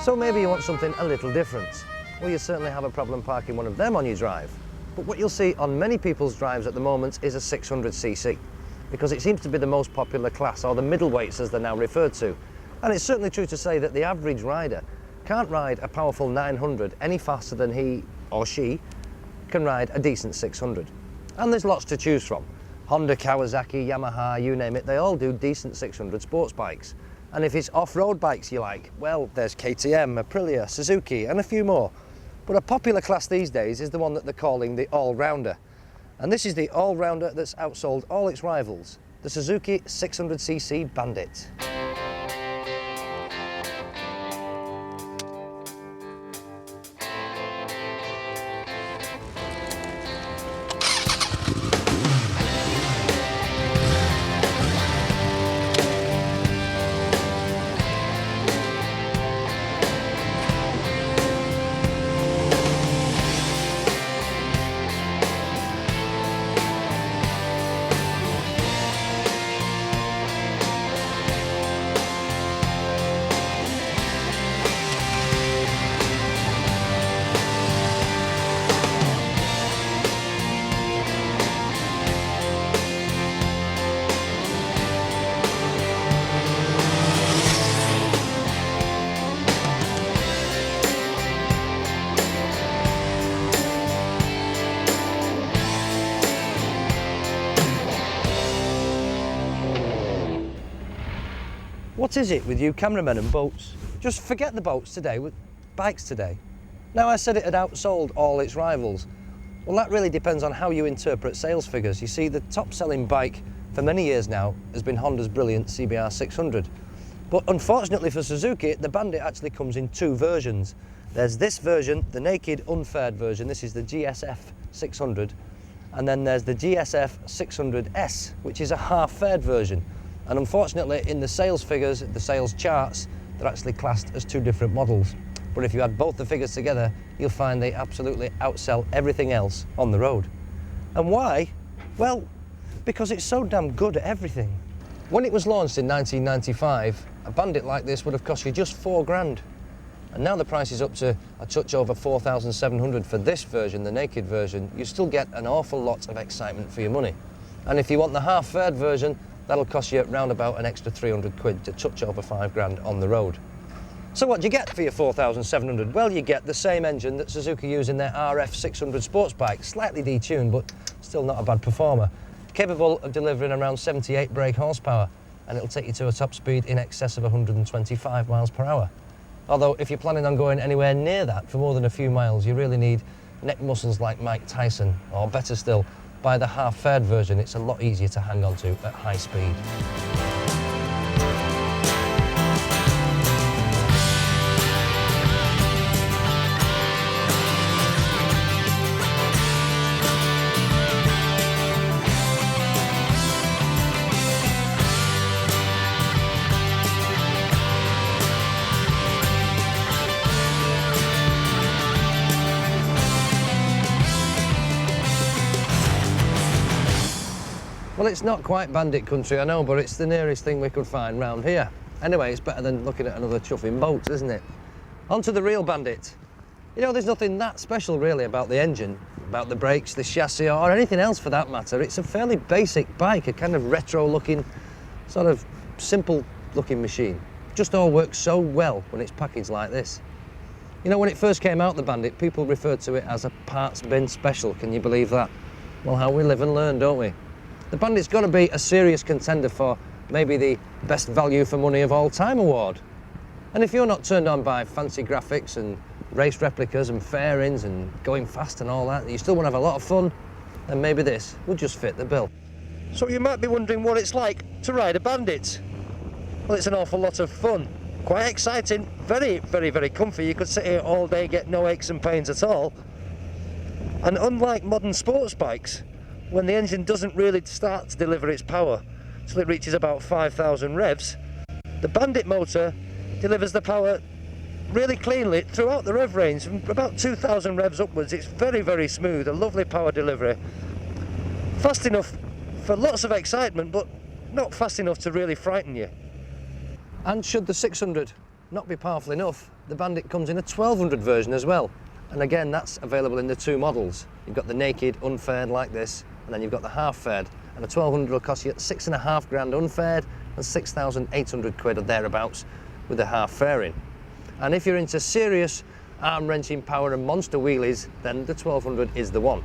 So maybe you want something a little different. Well, you certainly have a problem parking one of them on your drive. But what you'll see on many people's drives at the moment is a 600cc, because it seems to be the most popular class, or the middleweights as they're now referred to. And it's certainly true to say that the average rider can't ride a powerful 900 any faster than he or she can ride a decent 600. And there's lots to choose from. Honda, Kawasaki, Yamaha, you name it, they all do decent 600 sports bikes. And if it's off-road bikes you like, well, there's KTM, Aprilia, Suzuki, and a few more. But a popular class these days is the one that they're calling the all-rounder. And this is the all-rounder that's outsold all its rivals, the Suzuki 600cc Bandit. What is it with you cameramen and boats? Just forget the boats today, with bikes today. Now, I said it had outsold all its rivals. Well, that really depends on how you interpret sales figures. You see, the top-selling bike for many years now has been Honda's brilliant CBR 600. But unfortunately for Suzuki, the Bandit actually comes in two versions. There's this version, the naked, unfaired version. This is the GSF 600. And then there's the GSF 600S, which is a half-faired version. And unfortunately, in the sales figures, the sales charts, they're actually classed as two different models. But if you add both the figures together, you'll find they absolutely outsell everything else on the road. And why? Well, because it's so damn good at everything. When it was launched in 1995, a Bandit like this would have cost you just £4,000. And now the price is up to a touch over 4,700 for this version, the naked version. You still get an awful lot of excitement for your money. And if you want the half-faired version, that'll cost you round about an extra 300 quid to touch over £5,000 on the road. So what do you get for your 4,700? Well, you get the same engine that Suzuki use in their RF 600 sports bike, slightly detuned, but still not a bad performer. Capable of delivering around 78 brake horsepower, and it'll take you to a top speed in excess of 125 miles per hour. Although, if you're planning on going anywhere near that for more than a few miles, you really need neck muscles like Mike Tyson, or better still, by the half-faired version, it's a lot easier to hang on to at high speed. Well, it's not quite Bandit country, I know, but it's the nearest thing we could find round here. Anyway, it's better than looking at another chuffing boat, isn't it? On to the real Bandit. You know, there's nothing that special really about the engine, about the brakes, the chassis, or anything else for that matter. It's a fairly basic bike, a kind of retro-looking, sort of simple-looking machine. Just all works so well when it's packaged like this. You know, when it first came out, the Bandit, people referred to it as a parts bin special. Can you believe that? Well, how we live and learn, don't we? The Bandit's got to be a serious contender for maybe the best value for money of all time award. And if you're not turned on by fancy graphics and race replicas and fairings and going fast and all that, and you still want to have a lot of fun, then maybe this would just fit the bill. So you might be wondering what it's like to ride a Bandit. Well, it's an awful lot of fun. Quite exciting, very, very, very comfy. You could sit here all day, get no aches and pains at all. And unlike modern sports bikes, when the engine doesn't really start to deliver its power till it reaches about 5,000 revs, the Bandit motor delivers the power really cleanly throughout the rev range, from about 2,000 revs upwards. It's very, very smooth, a lovely power delivery. Fast enough for lots of excitement, but not fast enough to really frighten you. And should the 600 not be powerful enough, the Bandit comes in a 1200 version as well. And again, that's available in the two models. You've got the naked unfaired like this, and then you've got the half faired. And a 1200 will cost you 6.5 grand unfaired and 6,800 quid or thereabouts with the half fairing. And if you're into serious arm wrenching power and monster wheelies, then the 1200 is the one.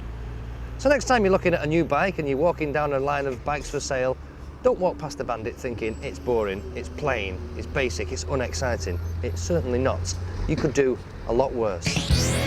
So next time you're looking at a new bike and you're walking down a line of bikes for sale, don't walk past the Bandit thinking it's boring, it's plain, it's basic, it's unexciting. It's certainly not. You could do a lot worse.